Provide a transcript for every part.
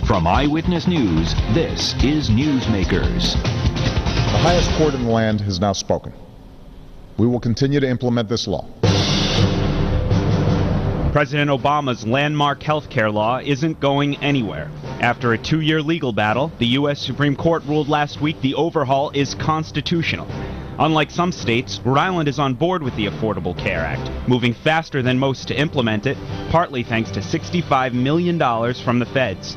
From Eyewitness News, this is Newsmakers. The highest court in the land has now spoken. We will continue to implement this law. President Obama's landmark health care law isn't going anywhere. After a 2-year legal battle, the U.S. Supreme Court ruled last week the overhaul is constitutional. Unlike some states, Rhode Island is on board with the Affordable Care Act, moving faster than most to implement it, partly thanks to $65 million from the feds.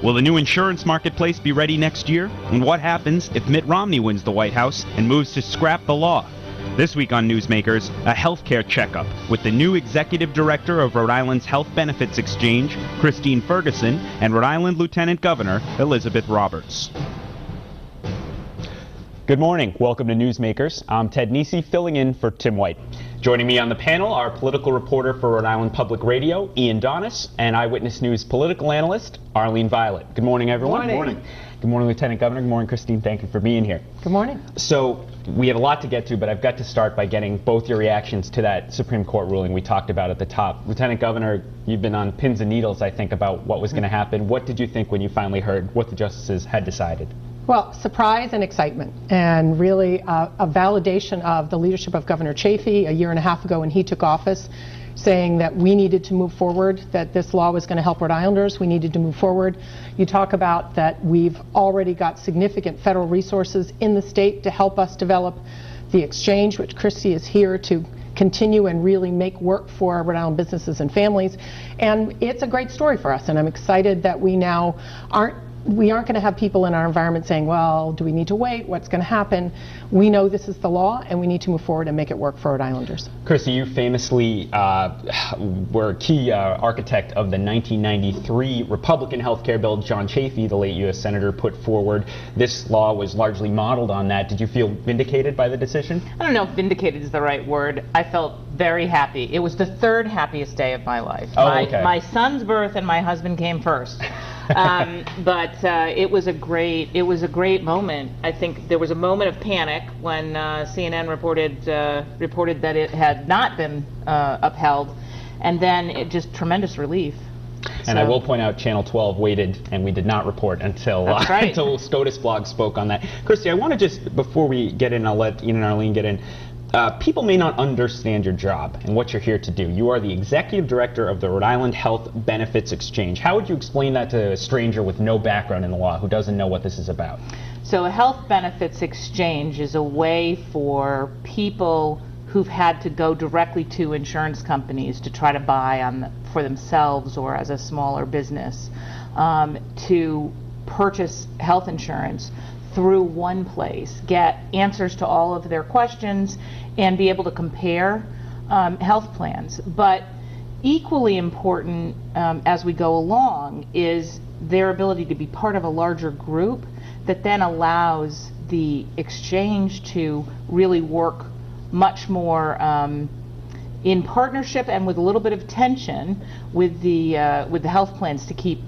Will the new insurance marketplace be ready next year? And what happens if Mitt Romney wins the White House and moves to scrap the law? This week on Newsmakers, a healthcare checkup with the new executive director of Rhode Island's Health Benefits Exchange, Christine Ferguson, and Rhode Island Lieutenant Governor Elizabeth Roberts. Good morning. Welcome to Newsmakers. I'm Ted Nisi, filling in for Tim White. Joining me on the panel are political reporter for Rhode Island Public Radio, Ian Donis, and Eyewitness News political analyst, Arlene Violet. Good morning, everyone. Good morning. Good morning, Lieutenant Governor. Good morning, Christine. Thank you for being here. Good morning. So, we have a lot to get to, but I've got to start by getting both your reactions to that Supreme Court ruling we talked about at the top. Lieutenant Governor, you've been on pins and needles, I think, about what was going to happen. What did you think when you finally heard what the justices had decided? Well, surprise and excitement, and really a validation of the leadership of Governor Chafee a year and a half ago when he took office, saying that we needed to move forward, that this law was going to help Rhode Islanders, we needed to move forward. You talk about that we've already got significant federal resources in the state to help us develop the exchange, which Christy is here to continue and really make work for Rhode Island businesses and families. And it's a great story for us, and I'm excited that we now aren't going to have people in our environment saying, well, do we need to wait? What's going to happen? We know this is the law, and we need to move forward and make it work for Rhode Islanders. Christy, you famously were a key architect of the 1993 Republican health care bill John Chafee, the late U.S. Senator, put forward. This law was largely modeled on that. Did you feel vindicated by the decision? I don't know if vindicated is the right word. I felt very happy. It was the third happiest day of my life. My son's birth and my husband came first. But it was a great moment. I think there was a moment of panic when CNN reported that it had not been upheld, and then it just tremendous relief. And I will point out Channel 12 waited, and we did not report until until SCOTUS blog spoke on that. Christy, I want to just, before we get in, I'll let Ian and Arlene get in. People may not understand your job and what you're here to do. You are the executive director of the Rhode Island Health Benefits Exchange. How would you explain that to a stranger with no background in the law who doesn't know what this is about? So a health benefits exchange is a way for people who've had to go directly to insurance companies to try to buy for themselves or as a smaller business to purchase health insurance through one place, get answers to all of their questions, and be able to compare health plans. But equally important as we go along is their ability to be part of a larger group that then allows the exchange to really work much more in partnership and with a little bit of tension with the health plans to keep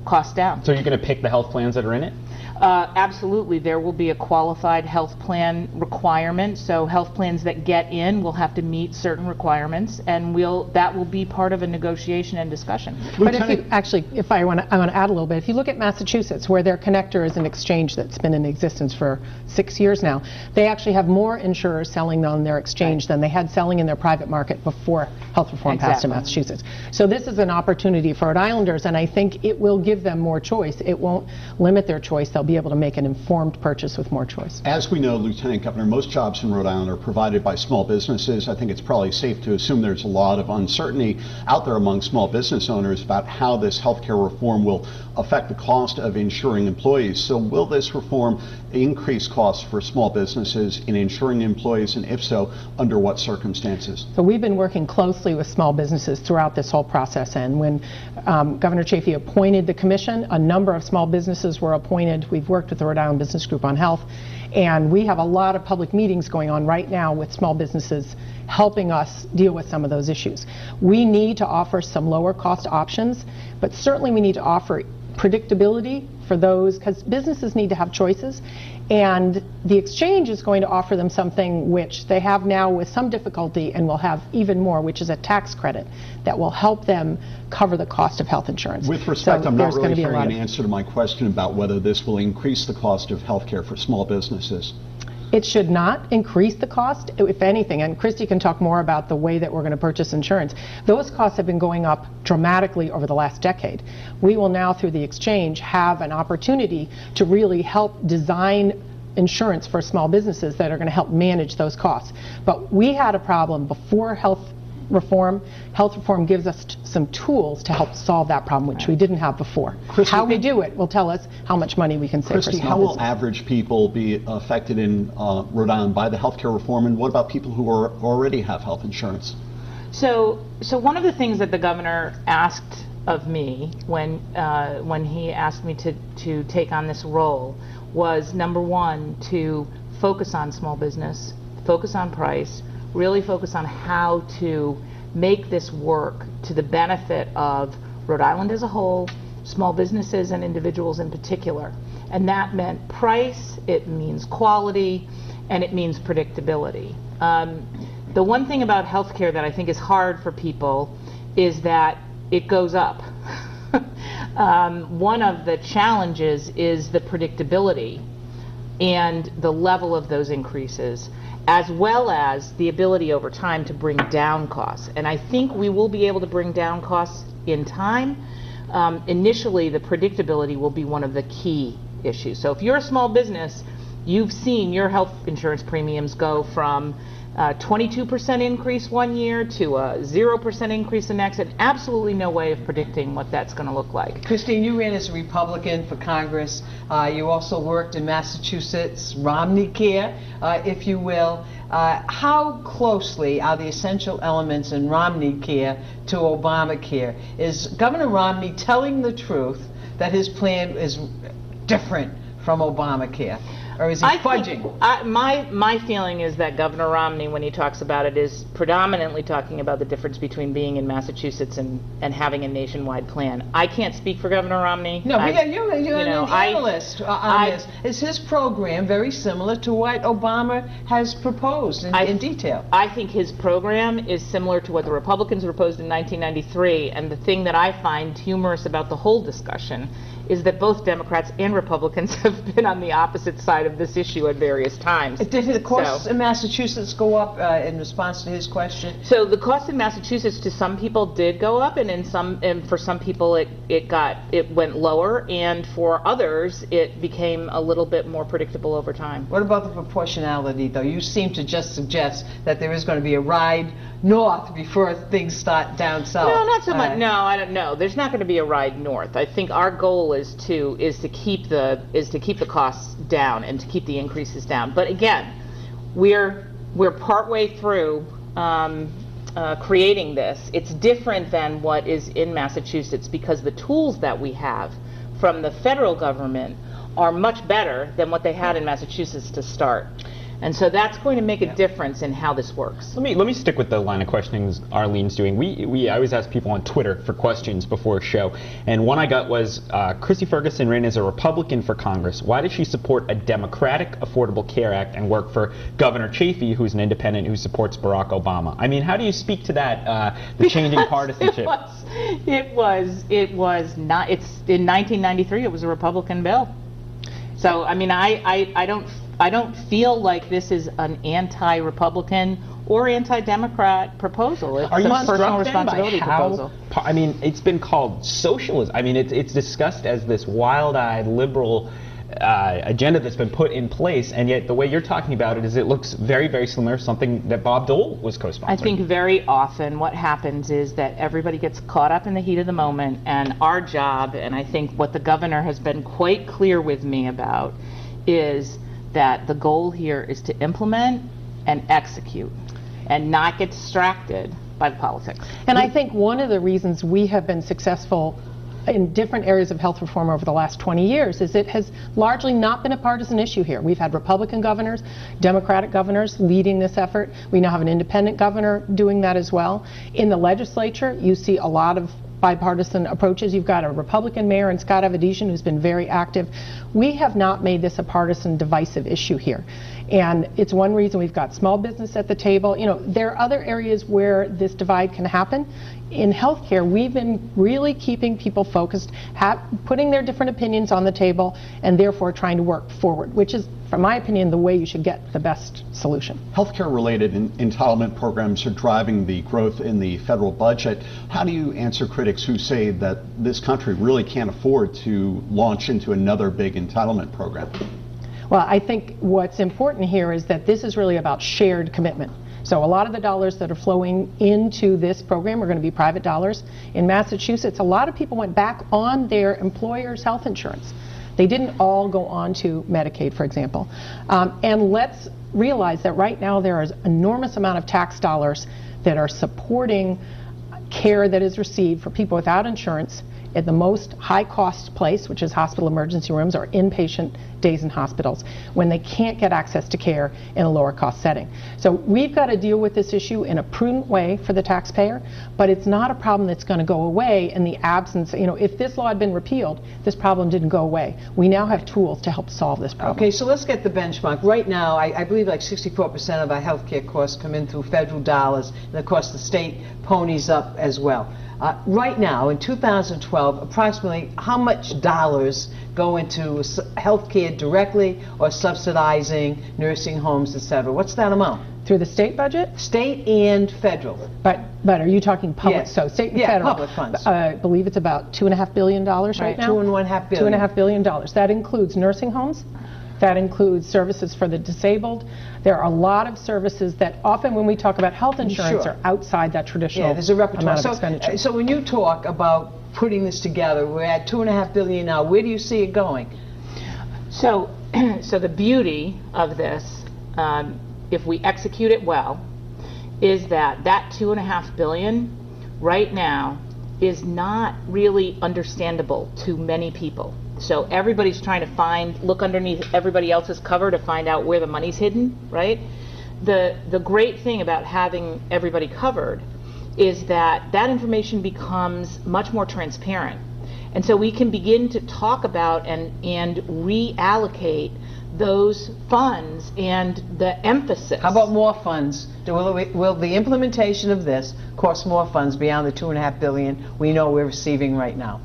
costs down. So you're going to pick the health plans that are in it? Absolutely. There will be a qualified health plan requirement. So health plans that get in will have to meet certain requirements, and that will be part of a negotiation and discussion. But if I want to add a little bit. If you look at Massachusetts, where their connector is an exchange that's been in existence for 6 years now, they actually have more insurers selling on their exchange than they had selling in their private market before health reform passed in Massachusetts. So this is an opportunity for Rhode Islanders, and I think it will give them more choice. It won't limit their choice. They'll be able to make an informed purchase with more choice. As we know, Lieutenant Governor, most jobs in Rhode Island are provided by small businesses. I think it's probably safe to assume there's a lot of uncertainty out there among small business owners about how this healthcare reform will affect the cost of insuring employees. So will this reform increase costs for small businesses in insuring employees, and if so, under what circumstances? So we've been working closely with small businesses throughout this whole process, and when Governor Chafee appointed the commission, a number of small businesses were appointed. We've worked with the Rhode Island Business Group on Health, and we have a lot of public meetings going on right now with small businesses helping us deal with some of those issues. We need to offer some lower cost options, but certainly we need to offer predictability for those, because businesses need to have choices, and the exchange is going to offer them something which they have now with some difficulty and will have even more, which is a tax credit that will help them cover the cost of health insurance. With respect, So I'm not there's really gonna be a hearing lot an of- answer to my question about whether this will increase the cost of health care for small businesses. It should not increase the cost, if anything, and Christy can talk more about the way that we're going to purchase insurance. Those costs have been going up dramatically over the last decade. We will now, through the exchange, have an opportunity to really help design insurance for small businesses that are going to help manage those costs. But we had a problem before health reform. Health reform gives us some tools to help solve that problem, which we didn't have before. Christy, how we do it will tell us how much money we can save Christy, for small how will business. average people be affected in Rhode Island by the health care reform, and what about people who already have health insurance? So one of the things that the governor asked of me when he asked me to take on this role was, number one, to focus on small business, focus on price, really focus on how to make this work to the benefit of Rhode Island as a whole, small businesses and individuals in particular. And that meant price, it means quality, and it means predictability. The one thing about healthcare that I think is hard for people is that it goes up. One of the challenges is the predictability and the level of those increases, as well as the ability over time to bring down costs. And I think we will be able to bring down costs in time. Initially, the predictability will be one of the key issues. So if you're a small business, you've seen your health insurance premiums go from 22% increase one year to a 0% increase the next, and absolutely no way of predicting what that's going to look like. Christine, you ran as a Republican for Congress. You also worked in Massachusetts, Romney Care, if you will. How closely are the essential elements in Romney Care to Obamacare? Is Governor Romney telling the truth that his plan is different from Obamacare? Or is he fudging? My feeling is that Governor Romney, when he talks about it, is predominantly talking about the difference between being in Massachusetts and having a nationwide plan. I can't speak for Governor Romney. No, but you're an analyst on this. Is his program very similar to what Obama has proposed in detail? I think his program is similar to what the Republicans proposed in 1993, and the thing that I find humorous about the whole discussion is that both Democrats and Republicans have been on the opposite side of this issue at various times. Did the costs in Massachusetts go up in response to his question? So the cost in Massachusetts to some people did go up, and for some people it went lower, and for others it became a little bit more predictable over time. What about the proportionality, though? You seem to just suggest that there is going to be a ride north before things start down south. No, not so much. No, I don't know. There's not going to be a ride north. I think our goal is to keep the costs down and to keep the increases down. But again, we're partway through creating this. It's different than what is in Massachusetts because the tools that we have from the federal government are much better than what they had in Massachusetts to start. And so that's going to make a difference in how this works. Let me stick with the line of questioning Arlene's doing. I always ask people on Twitter for questions before a show, and one I got was, Christy Ferguson ran as a Republican for Congress. Why does she support a Democratic Affordable Care Act and work for Governor Chafee, who's an independent who supports Barack Obama? I mean, how do you speak to that, the changing partisanship? It was not. It's in 1993. It was a Republican bill. So I mean, I don't feel like this is an anti-Republican or anti-Democrat proposal. It's a personal responsibility proposal. I mean, it's been called socialism. I mean, it's discussed as this wild-eyed liberal agenda that's been put in place, and yet the way you're talking about it is it looks very, very similar to something that Bob Dole was co-sponsoring. I think very often what happens is that everybody gets caught up in the heat of the moment, and our job, and I think what the governor has been quite clear with me about, is that the goal here is to implement and execute and not get distracted by the politics. And I think one of the reasons we have been successful in different areas of health reform over the last 20 years is it has largely not been a partisan issue here. We've had Republican governors, Democratic governors leading this effort. We now have an independent governor doing that as well. In the legislature, you see a lot of bipartisan approaches. You've got a Republican mayor in Scott Avedisian who's been very active. We have not made this a partisan divisive issue here. And it's one reason we've got small business at the table. You know, there are other areas where this divide can happen. In healthcare, we've been really keeping people focused, putting their different opinions on the table, and therefore trying to work forward, which is, from my opinion, the way you should get the best solution. Healthcare-related entitlement programs are driving the growth in the federal budget. How do you answer critics who say that this country really can't afford to launch into another big entitlement program? Well, I think what's important here is that this is really about shared commitment. So a lot of the dollars that are flowing into this program are going to be private dollars. In Massachusetts, a lot of people went back on their employer's health insurance. They didn't all go on to Medicaid, for example. And let's realize that right now there is an enormous amount of tax dollars that are supporting care that is received for people without insurance at the most high-cost place, which is hospital emergency rooms or inpatient days in hospitals, when they can't get access to care in a lower-cost setting. So we've got to deal with this issue in a prudent way for the taxpayer, but it's not a problem that's going to go away in the absence. You know, if this law had been repealed, this problem didn't go away. We now have tools to help solve this problem. Okay, so let's get the benchmark. Right now, I believe like 64% of our health care costs come in through federal dollars, and of course the state ponies up as well. Right now, in 2012, approximately how much dollars go into health care directly or subsidizing nursing homes, etc.? What's that amount? Through the state budget? State and federal. But are you talking public? Yes. So state and yeah, federal. Public funds. I believe it's about $2.5 billion right now. $2.5 billion. $2.5 billion. That includes nursing homes. That includes services for the disabled. There are a lot of services that often when we talk about health insurance are outside that traditional there's a repertoire. amount of expenditure. So when you talk about putting this together, we're at $2.5 billion now. Where do you see it going? So the beauty of this, if we execute it well, is that $2.5 billion right now is not really understandable to many people. So everybody's trying to look underneath everybody else's cover to find out where the money's hidden, right? The great thing about having everybody covered is that information becomes much more transparent. And so we can begin to talk about and reallocate those funds and the emphasis. How about more funds? Will the implementation of this cost more funds beyond the $2.5 billion we know we're receiving right now?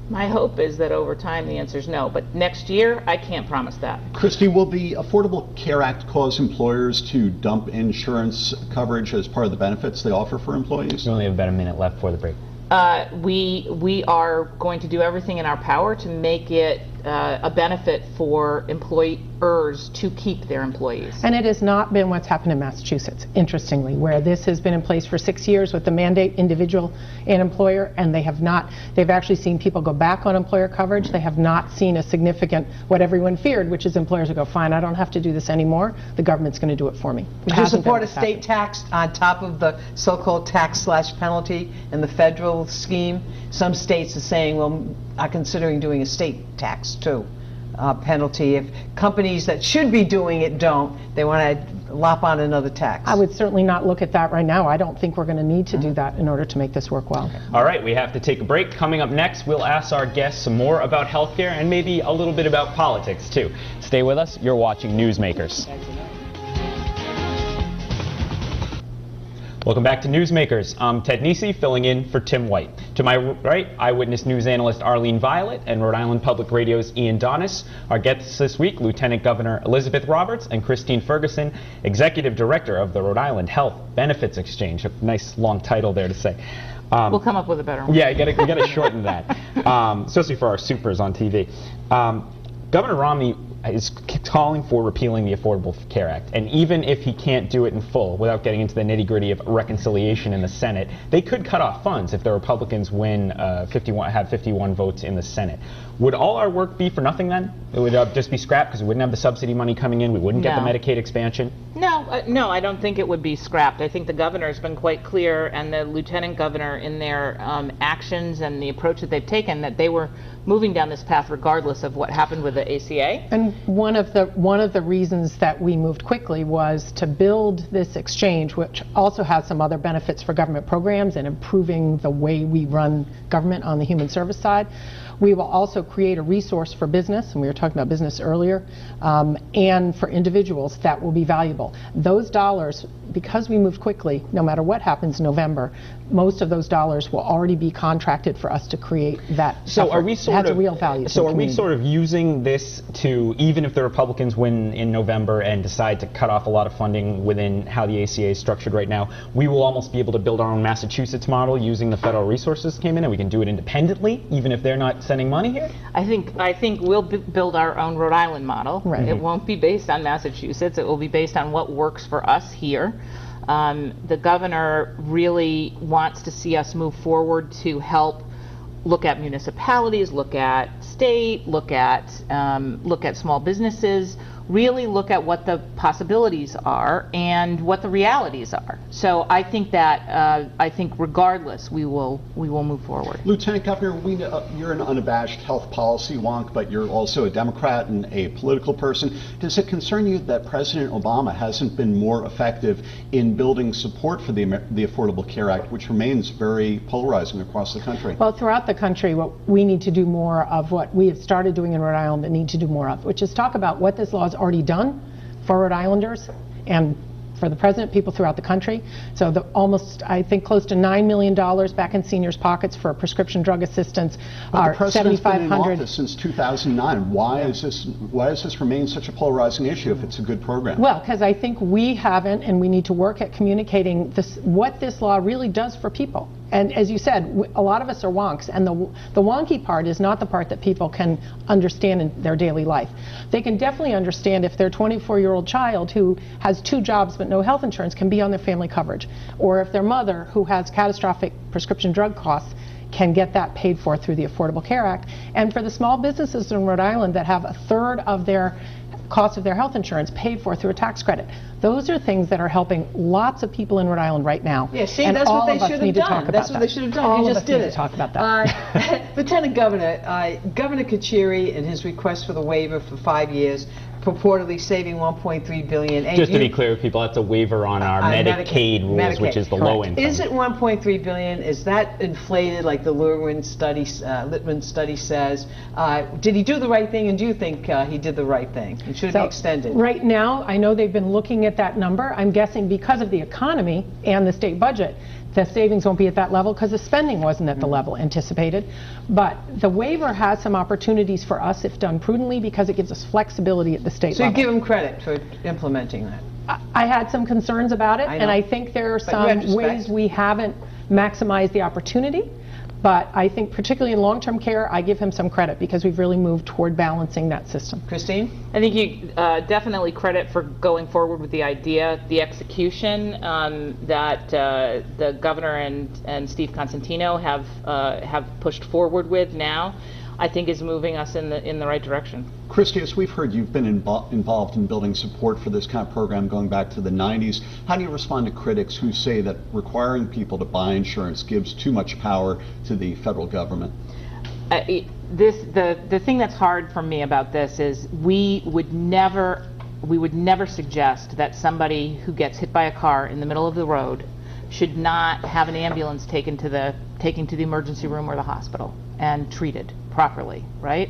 My hope is that over time the answer is no, but next year I can't promise that. Christy, will the Affordable Care Act cause employers to dump insurance coverage as part of the benefits they offer for employees? We only have about a minute left for the break. We are going to do everything in our power to make it a benefit for employers to keep their employees. And it has not been what's happened in Massachusetts, interestingly, where this has been in place for 6 years with the mandate individual and employer, and they've actually seen people go back on employer coverage. They have not seen a significant, what everyone feared, which is employers will go, fine, I don't have to do this anymore, the government's going to do it for me. Would you support a state tax on top of the so-called tax/penalty in the federal scheme? Some states are saying, well, are considering doing a state tax too, penalty. If companies that should be doing it don't, they want to lop on another tax. I would certainly not look at that right now. I don't think we're going to need to do that in order to make this work well. All right, we have to take a break. Coming up next, we'll ask our guests some more about healthcare and maybe a little bit about politics too. Stay with us. You're watching Newsmakers. Welcome back to Newsmakers. I'm Ted Nisi, filling in for Tim White. To my right, Eyewitness News analyst Arlene Violet and Rhode Island Public Radio's Ian Donis. Our guests this week, Lieutenant Governor Elizabeth Roberts and Christine Ferguson, Executive Director of the Rhode Island Health Benefits Exchange. A nice long title there to say. We'll come up with a better one. Yeah, you gotta shorten that, especially for our supers on TV. Governor Romney is calling for repealing the Affordable Care Act, and even if he can't do it in full, without getting into the nitty-gritty of reconciliation in the Senate, they could cut off funds if the Republicans have 51 votes in the Senate. Would all our work be for nothing then? It would just be scrapped because we wouldn't have the subsidy money coming in, we wouldn't get the Medicaid expansion? No, I don't think it would be scrapped. I think the governor has been quite clear, and the lieutenant governor in their actions and the approach that they've taken, that they were moving down this path regardless of what happened with the ACA. And one of the reasons that we moved quickly was to build this exchange, which also has some other benefits for government programs and improving the way we run government on the human service side. We will also create a resource for business, and we were talking about business earlier, and for individuals that will be valuable. Those dollars, because we moved quickly, no matter what happens in November, most of those dollars will already be contracted for us to create that. So are we sort of of real value? So are we sort of using this to, even if the Republicans win in November and decide to cut off a lot of funding within how the ACA is structured right now, we will almost be able to build our own Massachusetts model using the federal resources that came in, and we can do it independently, even if they're not sending money here? I think we'll build our own Rhode Island model. Right. It won't be based on Massachusetts. It will be based on what works for us here. The governor really wants to see us move forward to help look at municipalities, look at state, look at small businesses, really look at what the possibilities are and what the realities are. So I think that regardless, we will move forward. Lieutenant Governor, we know you're an unabashed health policy wonk, but you're also a Democrat and a political person. Does it concern you that President Obama hasn't been more effective in building support for the Affordable Care Act, which remains very polarizing across the country? Well, throughout the country, what we need to do more of, what we have started doing in Rhode Island and need to do more of, which is talk about what this law has already done for Rhode Islanders and for the president, people throughout the country. So almost, I think, close to $9 million back in seniors' pockets for prescription drug assistance. But the president's been in office since 2009. Why is this remain such a polarizing issue if it's a good program? Well, because I think we haven't, and we need to work at communicating what this law really does for people. And as you said, a lot of us are wonks, and the wonky part is not the part that people can understand in their daily life. They can definitely understand if their 24-year-old child who has 2 jobs but no health insurance can be on their family coverage, or if their mother who has catastrophic prescription drug costs can get that paid for through the Affordable Care Act. And for the small businesses in Rhode Island that have a third of their cost of their health insurance paid for through a tax credit. Those are things that are helping lots of people in Rhode Island right now. Yeah, see, and that's what all they of us should need have to talk done. about That's what that. they should have done. All You of just us did need it. to talk about that. Lieutenant Governor, Governor Kucheri and his request for the waiver for 5 years, purportedly saving $1.3 billion. And just to be clear with people, that's a waiver on our Medicaid rules, which is the low income. Is it $1.3 billion? Is that inflated like the Litwin study says? Did he do the right thing, and do you think he did the right thing? And should it be extended? Right now, I know they've been looking at that number. I'm guessing because of the economy and the state budget, the savings won't be at that level because the spending wasn't at the level anticipated. But the waiver has some opportunities for us if done prudently because it gives us flexibility at the state level. So you give him credit for implementing that? I had some concerns about it, and I think there are some ways we haven't maximized the opportunity. But I think particularly in long-term care, I give him some credit because we've really moved toward balancing that system. Christine? I think you definitely credit for going forward with the idea. The execution that the governor and Steve Constantino have pushed forward with now, I think is moving us in the right direction. Christy, as we've heard, you've been involved in building support for this kind of program going back to the 90s. How do you respond to critics who say that requiring people to buy insurance gives too much power to the federal government? The thing that's hard for me about this is we would never suggest that somebody who gets hit by a car in the middle of the road should not have an ambulance taken to the emergency room or the hospital and treated properly, right?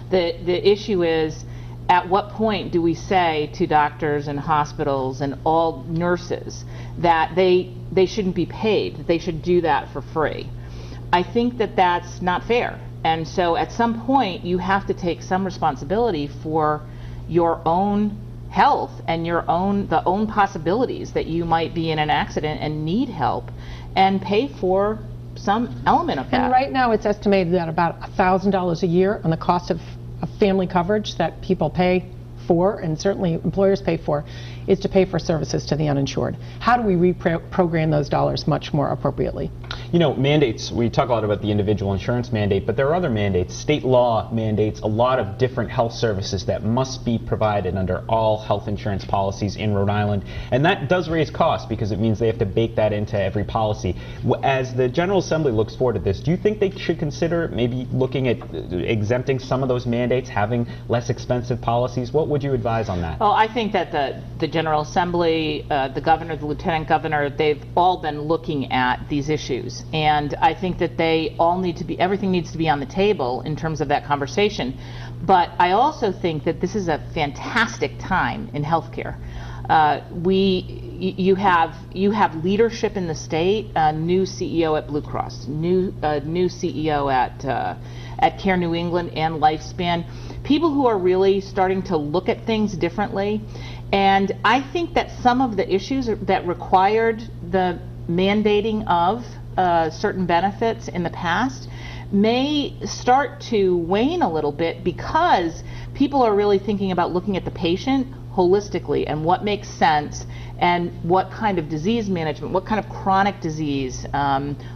The issue is, at what point do we say to doctors and hospitals and all nurses that they shouldn't be paid, they should do that for free? I think that that's not fair. And so at some point you have to take some responsibility for your own health and the own possibilities that you might be in an accident and need help, and pay for some element of that. And right now it's estimated that about $1,000 a year on the cost of family coverage that people pay for, and certainly employers pay for, is to pay for services to the uninsured. How do we reprogram those dollars much more appropriately? You know, mandates, we talk a lot about the individual insurance mandate, but there are other mandates. State law mandates a lot of different health services that must be provided under all health insurance policies in Rhode Island. And that does raise costs because it means they have to bake that into every policy. As the General Assembly looks forward to this, do you think they should consider maybe looking at exempting some of those mandates, having less expensive policies? What would you advise on that? Well, I think that the General Assembly, the governor, the lieutenant governor, they've all been looking at these issues. And I think that they all need to be, everything needs to be on the table in terms of that conversation. But I also think that this is a fantastic time in healthcare. You have leadership in the state, a new CEO at Blue Cross, new CEO at Care New England and Lifespan, people who are really starting to look at things differently. And I think that some of the issues that required the mandating of certain benefits in the past may start to wane a little bit because people are really thinking about looking at the patient holistically and what makes sense and what kind of disease management, what kind of chronic disease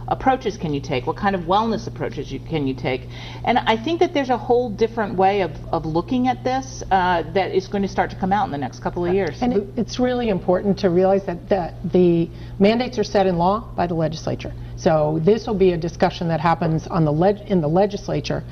approaches can you take, what kind of wellness approaches can you take. And I think that there's a whole different way of looking at this that is going to start to come out in the next couple of years. And it's really important to realize that the mandates are set in law by the legislature. So this will be a discussion that happens on in the legislature.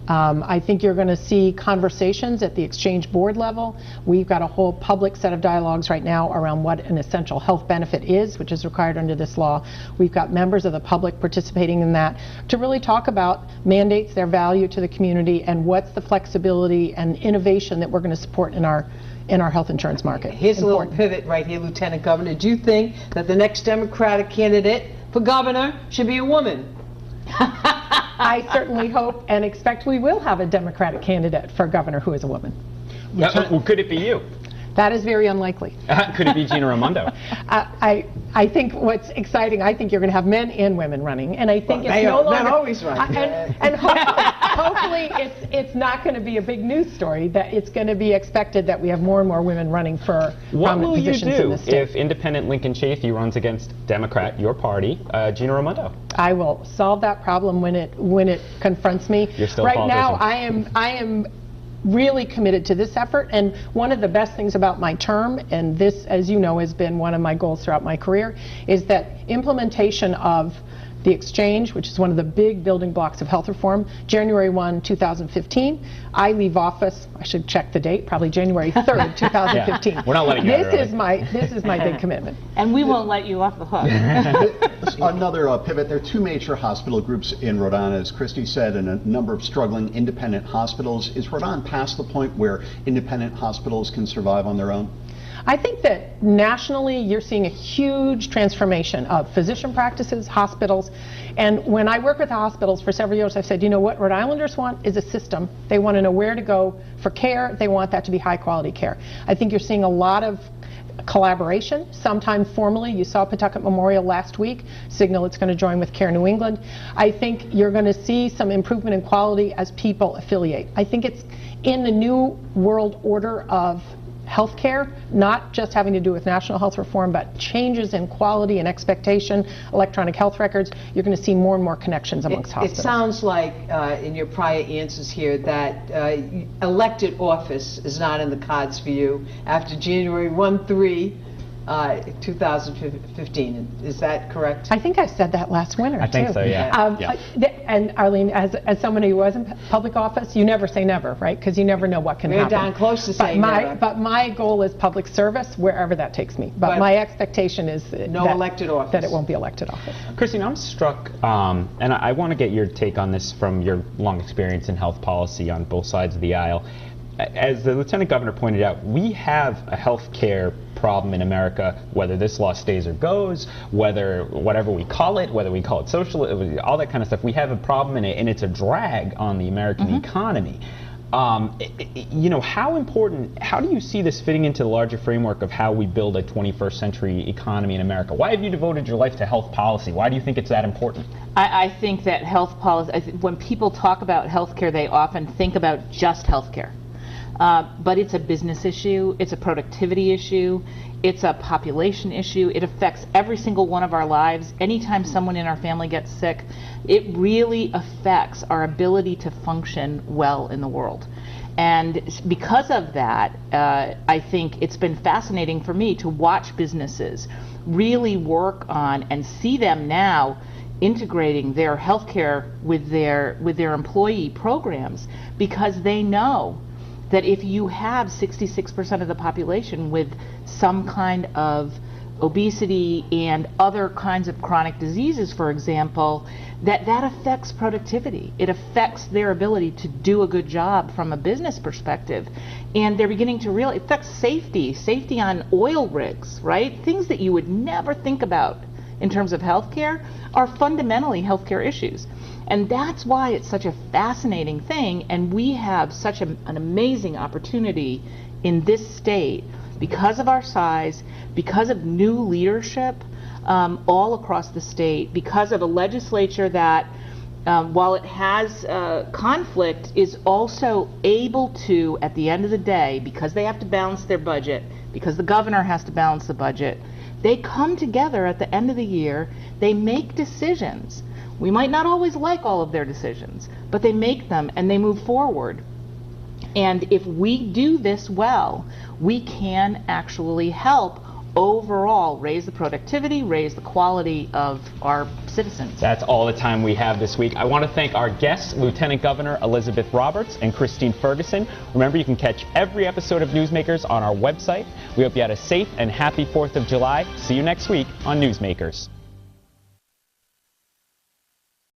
I think you're going to see conversations at the exchange board level. We've got a whole public set of dialogues right now around what an essential health benefit is, which is required under this law. We've got members of the public participating in that to really talk about mandates, their value to the community, and what's the flexibility and innovation that we're going to support in our health insurance market. Here's a little pivot right here, Lieutenant Governor. Do you think that the next Democratic candidate for governor should be a woman? I certainly hope and expect we will have a Democratic candidate for governor who is a woman. Well, could it be you? That is very unlikely. Could it be Gina Raimondo? I think what's exciting, I think you're going to have men and women running, and I think it's no longer. Men always run. And hopefully it's not going to be a big news story. That it's going to be expected that we have more and more women running for prominent positions in the state. What will you do if independent Lincoln Chafee runs against Democrat, your party, Gina Raimondo? I will solve that problem when it confronts me. You're still right now, I am really committed to this effort, and one of the best things about my term, and this, as you know, has been one of my goals throughout my career, is that implementation of the exchange, which is one of the big building blocks of health reform, January 1, 2015. I leave office, I should check the date, probably January 3rd, 2015. Yeah. We're not letting you out early. This is my big commitment. And we won't let you off the hook. Another pivot, there are two major hospital groups in Rhode Island, as Christy said, and a number of struggling independent hospitals. Is Rhode Island past the point where independent hospitals can survive on their own? I think that nationally you're seeing a huge transformation of physician practices, hospitals, and when I work with the hospitals for several years, I've said, you know what Rhode Islanders want is a system. They want to know where to go for care. They want that to be high quality care. I think you're seeing a lot of collaboration, sometimes formally. You saw Pawtucket Memorial last week signal it's going to join with Care New England. I think you're going to see some improvement in quality as people affiliate. I think it's in the new world order of healthcare, not just having to do with national health reform, but changes in quality and expectation, electronic health records. You're going to see more and more connections amongst hospitals. It sounds like in your prior answers here that elected office is not in the cards for you after January 1-3. 2015. Is that correct? I think I said that last winter, I think so, yeah. And Arlene, as someone who was in public office, you never say never, right? Because you never know what can happen. We're down close to saying never. But my goal is public service, wherever that takes me. But my expectation is elected office. That it won't be elected office. Christine, I'm struck, and I want to get your take on this from your long experience in health policy on both sides of the aisle. As the Lieutenant Governor pointed out, we have a health care problem in America, whether this law stays or goes, whatever we call it, whether we call it social, all that kind of stuff. We have a problem in it, and it's a drag on the American economy. You know, how do you see this fitting into the larger framework of how we build a 21st century economy in America? Why have you devoted your life to health policy? Why do you think it's that important? I think that health policy, when people talk about health care, they often think about just health care. but it's a business issue, it's a productivity issue, it's a population issue. It affects every single one of our lives. Anytime someone in our family gets sick, it really affects our ability to function well in the world. And because of that, I think it's been fascinating for me to watch businesses really work on and see them now integrating their healthcare with their employee programs, because they know that if you have 66% of the population with some kind of obesity and other kinds of chronic diseases, for example, that affects productivity. It affects their ability to do a good job from a business perspective. And they're beginning to really, it affects safety on oil rigs, right? Things that you would never think about in terms of healthcare are fundamentally healthcare issues. And that's why it's such a fascinating thing, and we have such an amazing opportunity in this state because of our size, because of new leadership all across the state, because of a legislature that, while it has conflict, is also able to, at the end of the day, because they have to balance their budget, because the governor has to balance the budget, they come together at the end of the year, they make decisions. We might not always like all of their decisions, but they make them and they move forward. And if we do this well, we can actually help overall raise the productivity, raise the quality of our citizens. That's all the time we have this week. I want to thank our guests, Lieutenant Governor Elizabeth Roberts and Christine Ferguson. Remember, you can catch every episode of Newsmakers on our website. We hope you had a safe and happy 4th of July. See you next week on Newsmakers.